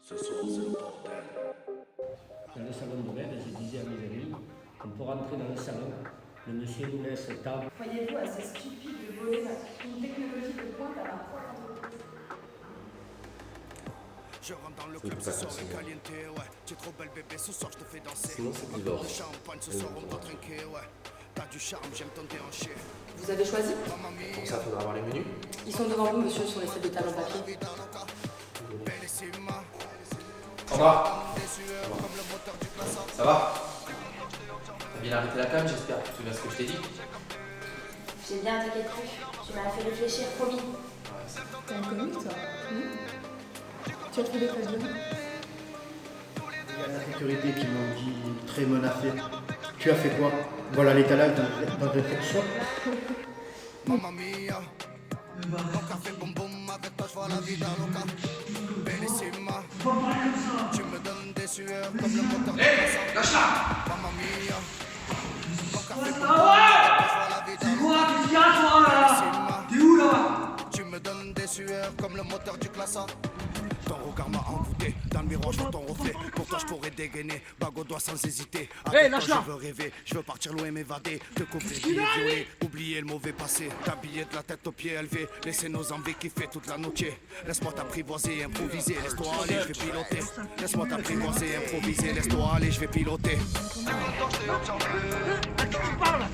Ce soir, c'est le bordel. Dans le salon de l'aide, je disais à mes amis, on peut rentrer dans le salon, le monsieur nous laisse table. Croyez-vous assez stupide de voler une technologie de pointe à la fois entreprise? Je rentre dans le club, ce soir est caliente, ouais. Tu es trop belle bébé, ce soir je te fais danser. Sinon c'est Un divorce. peu de champagne, ce soir on doit trinquer, ouais. T'as du charme, j'aime ton déhanché. Vous avez choisi? Pour ça, faudra avoir les menus. Ils sont devant vous, monsieur, sur les feuilles de table en papier. Au revoir. Ça va? T'as bien arrêté la cam, j'espère. Tu te souviens ce que je t'ai dit? J'ai bien, t'inquiète plus. Tu m'as fait réfléchir, promis. T'es inconnu, toi? Tu as fait des classes de nous? Il y a la sécurité qui m'ont dit très bonne affaire. Tu as fait quoi? Voilà l'étalage dans réflexion. Mamma mia, mon café boum boum, avec toi je vois la vie loca. Bellissima, tu me donnes des sueurs comme le moteur de Hey, lâche-la! Mamma mia, mon café boum boum, avec toi je vois la vie C'est quoi? Qu'est-ce qu'il y a toi là? T'es où là? Tu me donnes des sueurs comme le moteur du classa. Ton regard m'a envoûté, dans le miroir je vois ton reflet. Pour toi je pourrais dégainer, bague au doigt sans hésiter. Avec toi je veux rêver, je veux partir loin m'évader. Te couvrir d'îles violets, oublier le mauvais passé. T'habiller de la tête aux pieds élevés, laisser nos envies kiffer toute la nuit. Laisse-moi t'apprivoiser, improviser, laisse-toi aller, je vais piloter. Laisse-moi t'apprivoiser, improviser, laisse-toi aller, je vais piloter.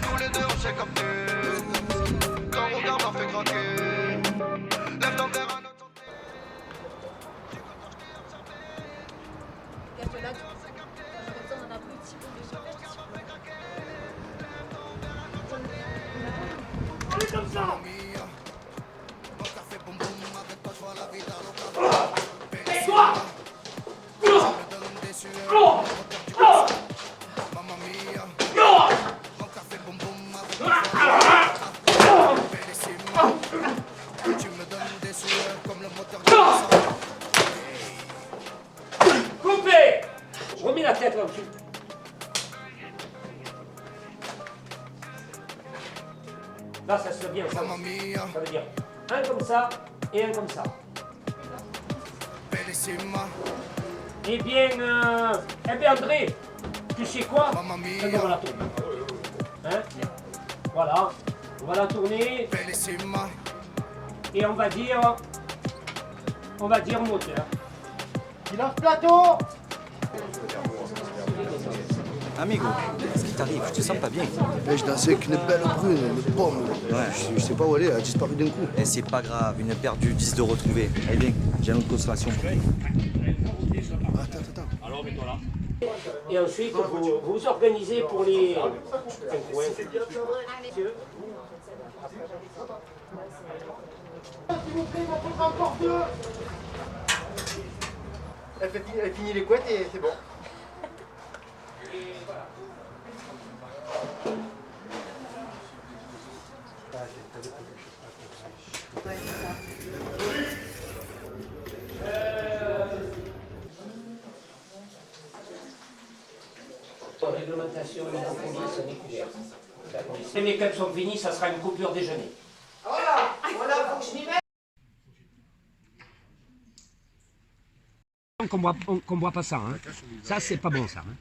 Tous les deux on s'est capté. Ton regard m'a fait craquer. Lève ton verre à notre santé. Là, on en a pris un petit peu de Allez comme ça! Mon café boum boum, avec toi je vois la vie loca. Et toi! Tu me donnes des sueurs. Mamma mia. Mon café boum boum, avec toi je vois la vie Bellissima. Tu me donnes des sueurs comme le moteur du sang. Coupé! Je remets la tête là-dessus. Là, ça se fait bien, ça. Mamma mia. Ça veut dire un comme ça et un comme ça. Bellissima. Eh bien, André, tu sais quoi? Mamma mia. On va la tourner. Hein? Voilà. On va la tourner Bellissima. et on va dire moteur. Silence plateau! Amigo, qu'est-ce qui t'arrive? Je te sens pas bien. Je dansais avec une belle brune, une pomme. Ouais. Je sais pas où elle est, elle a disparu d'un coup. Eh, c'est pas grave, une paire du 10 de retrouver. Allez bien, j'ai une autre consolation pour toi. Attends. Alors, mets-toi là. Et ensuite, vous vous organisez pour les... S'il vous plaît, il m'en faudra encore deux! Elle finit les couettes et c'est bon. Réglementation, c'est découvert. Les make-up sont finis, ça sera une coupure déjeuner. Voilà, faut que je m'y mette. Qu'on boit pas ça, hein. Ça c'est pas bon ça. Hein.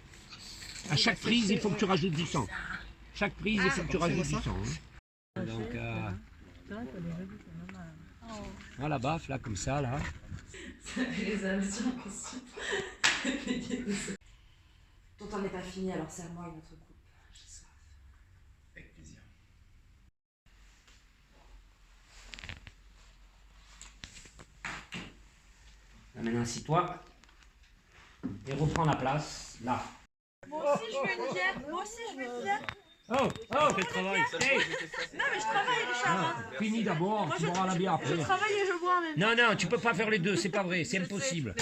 À chaque prise, il faut que tu rajoutes du sang. Chaque prise, il faut que tu rajoutes du sang. Hein. Donc, voilà, baf, là, comme ça, là. Les âmes sont Ton temps n'est pas fini, alors serre-moi une autre coupe. J'ai soif. Avec plaisir. Maintenant, assis-toi. Et reprends la place, là. Moi aussi, je veux une bière. Moi aussi, je veux une bière. Oh, quel travail. Hey. Non, mais je travaille, Richard. Finis d'abord, tu boiras la bière après. Je travaille et je bois en même temps. Non, tu peux pas faire les deux, c'est pas vrai, c'est impossible.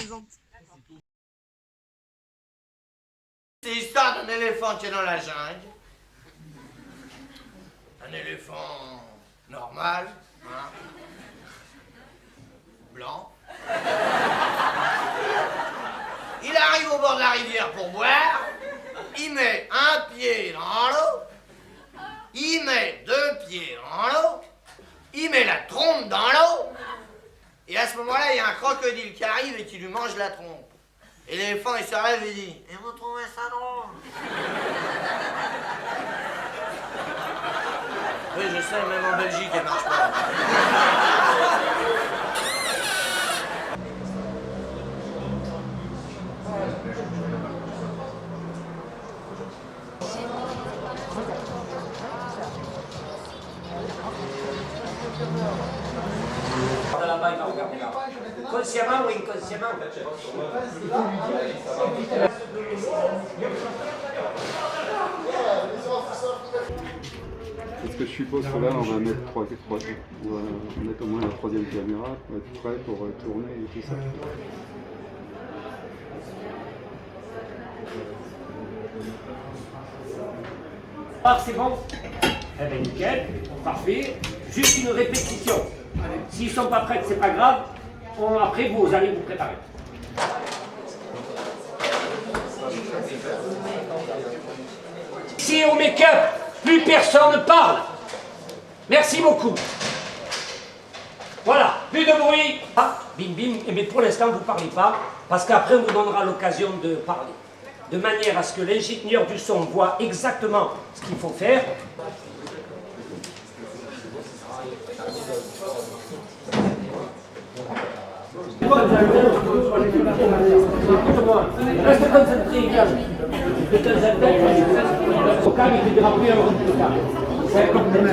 C'est l'histoire d'un éléphant qui est dans la jungle. Un éléphant normal, hein, blanc. Il arrive au bord de la rivière pour boire. Il met un pied dans l'eau. Il met deux pieds dans l'eau. Il met la trompe dans l'eau. crocodile qui arrive et qui lui mange la trompe. Et l'éléphant, il se relève et dit « Et vous trouvez ça drôle ?» Oui, je sais, même en Belgique, elle marche pas. Là-bas, il va regarder là. Consciemment ou inconsciemment. Parce que je suppose que là, on va mettre on va mettre au moins la troisième caméra pour être prêt pour tourner et tout ça. Ah, c'est bon? Eh bien, nickel, parfait. Juste une répétition. S'ils ne sont pas prêts, c'est pas grave. Après, vous allez vous préparer. Si au make-up, plus personne ne parle. Merci beaucoup. Voilà, plus de bruit. Ah, bim bim, mais pour l'instant, vous ne parlez pas, parce qu'après, on vous donnera l'occasion de parler. De manière à ce que l'ingénieur du son voit exactement ce qu'il faut faire. Reste concentré, Yann. De temps en temps, au calme, il ne dira plus un rond de calme. C'est un cocktail.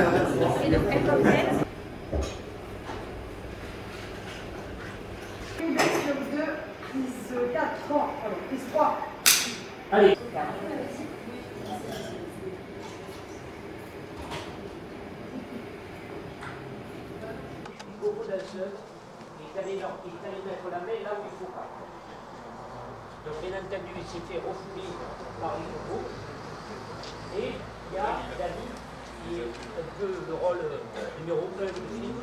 Sur 2, prise 4, 3, prise 3. Allez. Beaucoup danseurs, il est allé mettre la main là où il ne faut pas. Donc bien entendu, il s'est fait refouler par les nouveaux. Et il y a David, qui est un peu le rôle numéro 1 du film,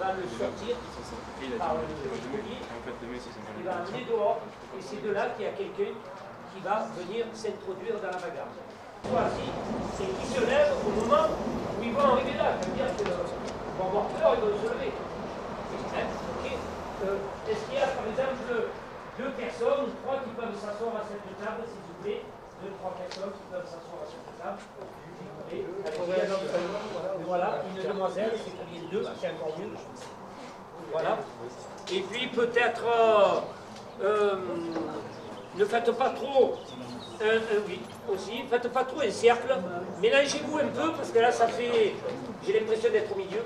va le sortir par le collier, il va amener dehors, et c'est de là qu'il y a quelqu'un qui va venir s'introduire dans la bagarre. Voici, c'est qui se lève au moment où ils vont arriver là, c'est-à-dire qu'ils vont avoir peur, ils vont se lever. Hein, okay. Est-ce qu'il y a par exemple 2 personnes ou 3 qui peuvent s'asseoir à cette table, s'il vous plaît? 2-3 personnes qui peuvent s'asseoir à cette table. Voilà, une demoiselle, c'est qu'il y ait 2, c'est encore mieux. Voilà. Et puis peut-être, ne faites pas trop, oui, aussi, faites pas trop un cercle. Mélangez-vous un peu, parce que là, ça fait, j'ai l'impression d'être au milieu.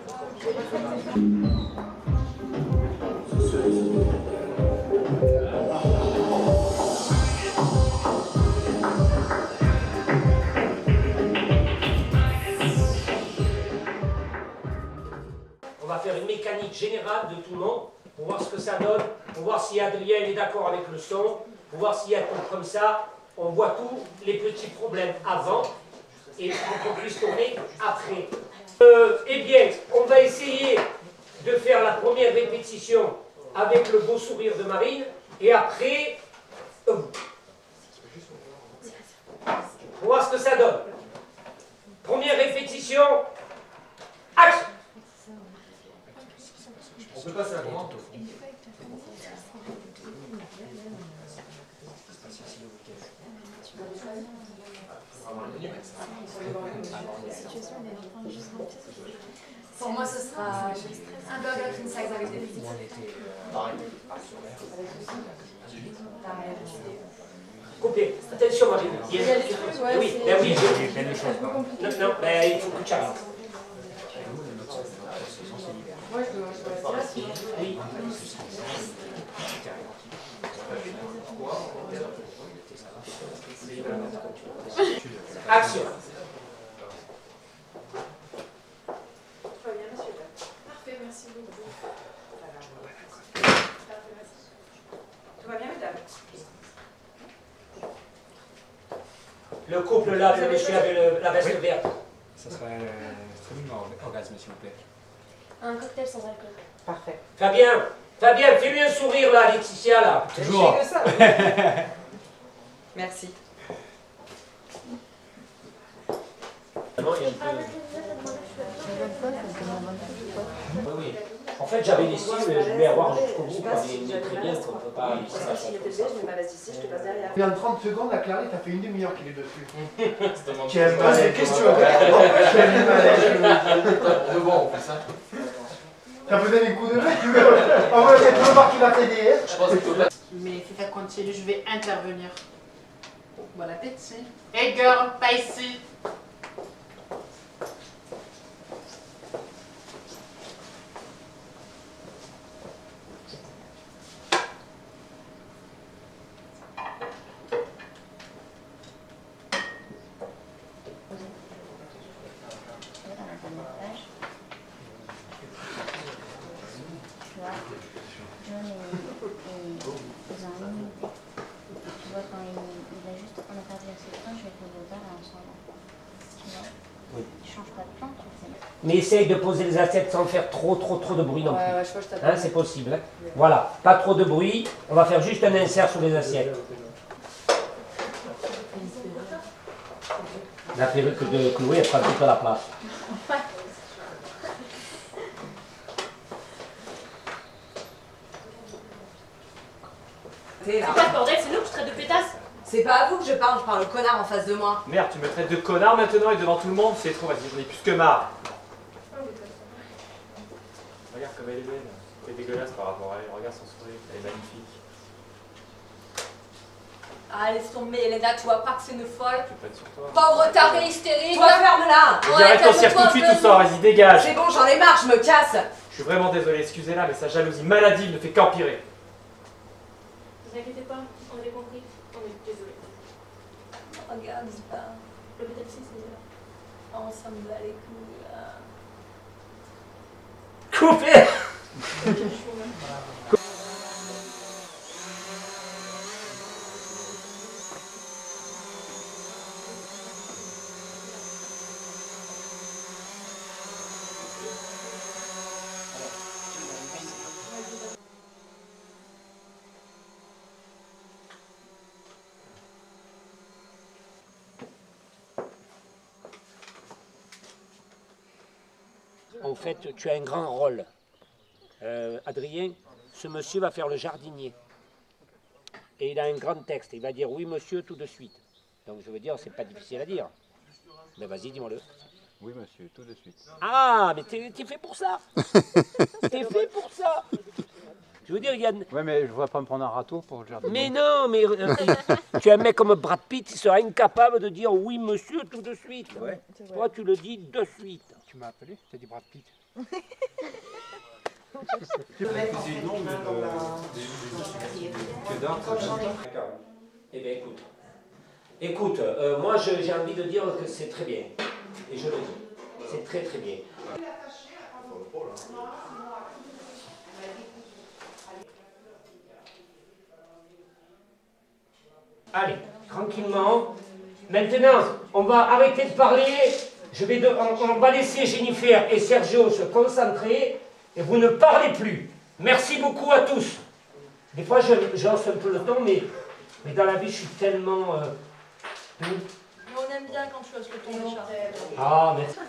On va faire une mécanique générale de tout le monde pour voir ce que ça donne, pour voir si Adrien est d'accord avec le son, pour voir s'il y a tout comme ça. On voit tous les petits problèmes avant et pour qu'on puisse tourner après. Eh bien, on va essayer de faire la première répétition avec le beau sourire de Marine et après, pour voir ce que ça donne. Première répétition, action! On peut passer à comment? Pour moi, ce sera un burger king size avec des frites. Coupé. Attention, Marine. Il y a des trucs, ouais, oui, ben oui, non, non, ben il faut que tu arrives. Moi, je dois rester là, sinon. Oui. Action. Très bien, monsieur. Parfait, merci beaucoup. Tout va bien, madame? Le couple là, le monsieur avec la veste verte. Ça serait un orgasme, s'il vous plaît. Un cocktail sans alcool. Parfait. Fabien, Fabien, fais-lui un sourire là, Laetitia là. Toujours. Je sais que ça. Merci. Non, il y a un peu... Oui, oui. En fait, j'avais des styles, je voulais avoir jusqu'au bout, quoi, mais très bien qu'on ne peut pas laisser ça changer comme ça. Et en 30 secondes, la Clarisse a fait une demi-heure qu'il est dessus. Quelle mauvaise question. De bon, on fait ça. T'as besoin d'un coup de main, tu veux? On va essayer de voir qui va t'aider. Je pense que toi, Mais si ça continue, je vais intervenir. Bon appétit. Hey girl, pas ici. Mais essaye de poser les assiettes sans faire trop de bruit non plus. Ouais, je crois que je Hein, c'est possible. Hein. Voilà, pas trop de bruit. On va faire juste un insert sur les assiettes. La perruque de Chloé, elle prend toute la place. C'est pas ce bordel, c'est nous que je traite de pétasse. C'est pas à vous que je parle au connard en face de moi. Merde, tu me traites de connard maintenant et devant tout le monde, c'est trop, vas-y, j'en ai plus que marre. Regarde comme elle est belle. Elle est dégueulasse par rapport à elle, regarde son sourire, elle est magnifique. Ah, laisse tomber, Elena, tu vois pas que c'est une folle. Tu peux être sur toi. Pauvre taré hystérique. Toi, ferme-la. Vas-y, arrête ton cirque tout de suite, tout ça, vas-y, dégage. C'est bon, j'en ai marre, je me casse. Je suis vraiment désolé, excusez-la, mais sa jalousie maladive ne fait qu'empirer. Ne vous inquiétez pas, on est compris, on est désolé. Regarde, dis pas. Le pétaxi, c'est là. Oh, ça me bat les couilles. Coupé. En fait, tu as un grand rôle. Adrien, ce monsieur va faire le jardinier. Et il a un grand texte. Il va dire oui, monsieur, tout de suite. Donc je veux dire, c'est pas difficile à dire. Mais vas-y, dis-moi-le. Oui, monsieur, tout de suite. Ah, mais t'es fait pour ça. T'es fait pour ça. Je veux dire, il y a... Ouais, mais je ne vais pas me prendre un râteau pour le jardin. Mais non, mais tu es un mec comme Brad Pitt, il sera incapable de dire oui, monsieur, tout de suite. Ouais. Toi, tu le dis de suite. Tu m'as appelé, je t'ai dit Brad Pitt. Eh bien, écoute, moi j'ai envie de dire que c'est très bien. Et je le dis. C'est très très bien. Allez, tranquillement. Maintenant, on va arrêter de parler. On va laisser Jennifer et Sergio se concentrer et vous ne parlez plus. Merci beaucoup à tous. Des fois, je lance un peu le ton, mais dans la vie, je suis tellement... Mais on aime bien quand tu hausses le ton déjà. Ah, merci.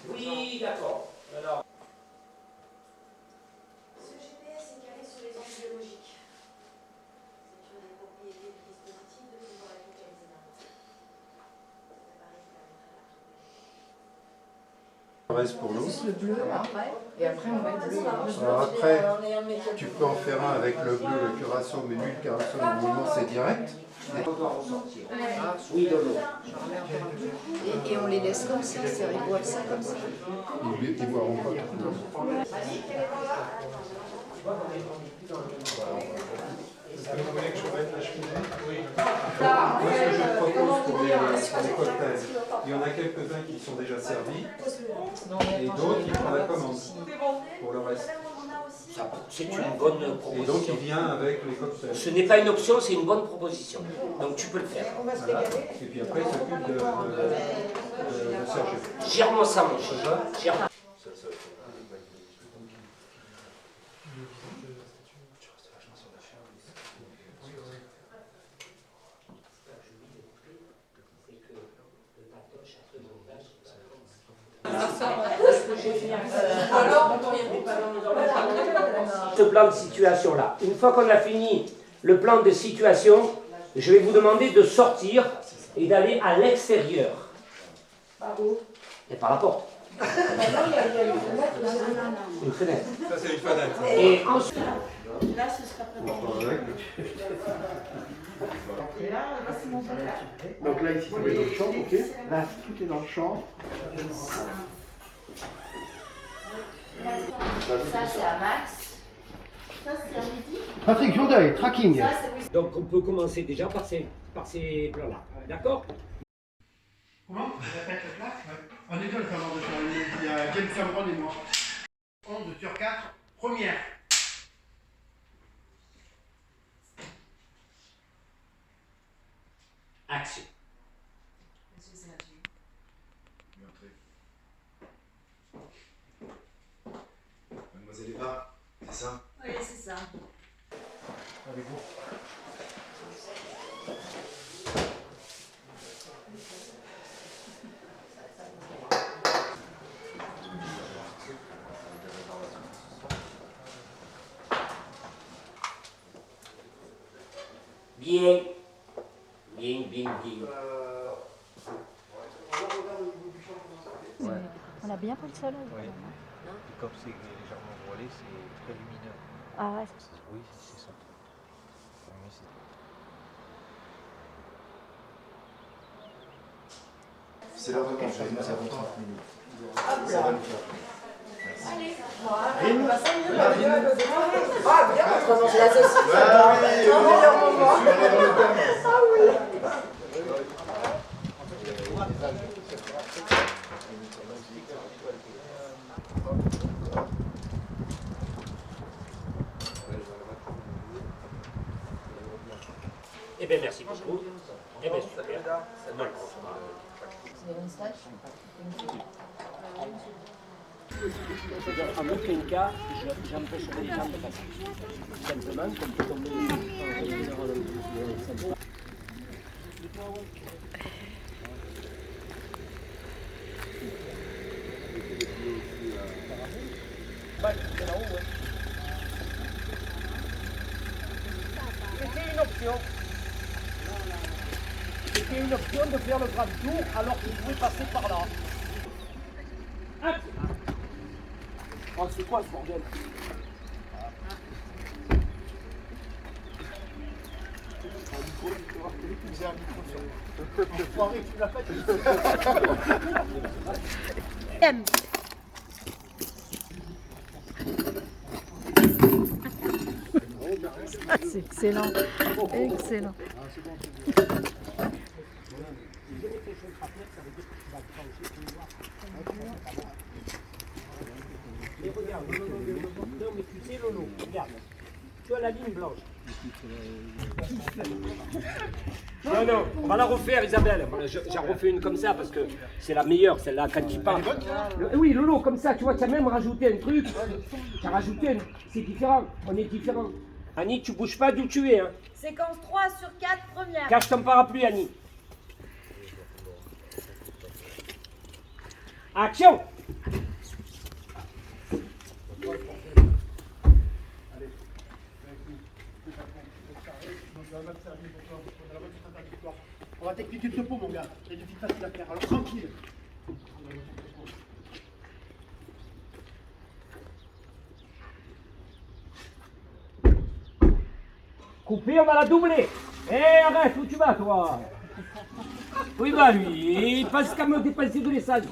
Oui, d'accord. Alors... Ce GPS est calé sur les ondes biologiques. C'est une des propriétés du dispositif de pouvoir être localisé n'importe où. Cet appareil permettra Reste pour l'eau. Le bleu après, et après on met le bleu. Alors après, tu peux en faire un avec le bleu, le curaçao, mais lui, le curaçao, normalement, c'est direct. Oui, de l'eau. Et on les laisse comme ça, ils boivent ça comme ça. Ils boiront pas tout l'eau. Moi, ce que je propose pour les cocktails, il y en a quelques-uns qui sont déjà servis et d'autres qui prennent la commande pour le reste. C'est une bonne proposition. Et donc il vient avec les cocktails. Ce n'est pas une option, c'est une bonne proposition. Donc tu peux le faire. Voilà. Et puis après, il s'occupe de Sergio. Gère-moi ça, mon chéri. Gère. Ce plan de situation-là. Une fois qu'on a fini le plan de situation, je vais vous demander de sortir et d'aller à l'extérieur. Par où? Et par la porte. Non, il y a une fenêtre. Une fenêtre. Ça, c'est une fenêtre. Et ensuite... Là, ce sera préparé. Et là, c'est mon père. Donc là, ici, tu mets dans le champ, ok. Là, tout est dans le champ. Ça, c'est à Max. Ça, c'est à Midi. Patrick Jourdain, tracking. Ça, c'est... Donc on peut commencer déjà par ces plans-là. D'accord? Comment? Répète le plat. On est deux le savoir de faire. Il y a James Cameron et moi. 11 sur 4, première. Action. Mademoiselle Eva, c'est ça? Oui, c'est ça. Avec vous. Bien. Bien, bien, bien. On a bien pris le soleil. Oui. Et comme c'est légèrement voilé, c'est très lumineux. Ah ouais. Oui, c'est ça. Oui, C'est l'heure de manger, nous avons 30 minutes. Ça va nous faire. Allez, Rime. Ah, bien, on va manger la saucisse. Un meilleur moment. Ah oui. Eh bien, merci beaucoup. Eh bien, super. En aucun cas, j'empêcherai les gens de passer. Simplement, comme tout le monde. C'était une option. C'était une option de faire le grand tour alors qu'il pouvait passer par là. Oh, c'est quoi ce bordel? C'est excellent. Excellent. Mais regarde, non, mais tu sais Lolo, regarde, tu as la ligne blanche. Non, non, on va la refaire Isabelle, j'en refais une comme ça parce que c'est la meilleure, celle-là, quand tu parles. Oui Lolo, comme ça, tu vois, tu as même rajouté un truc, tu as rajouté un... c'est différent, on est différent. Annie, tu bouges pas d'où tu es, hein. Séquence 3 sur 4, première. Cache ton parapluie, Annie. Action! On va t'expliquer le topo, mon gars. Il y a des petites faciles à faire. Alors tranquille. Coupé, on va la doubler. Eh, arrête, où tu vas, toi? Où il va, lui? Il passe comme des pensées de l'essence.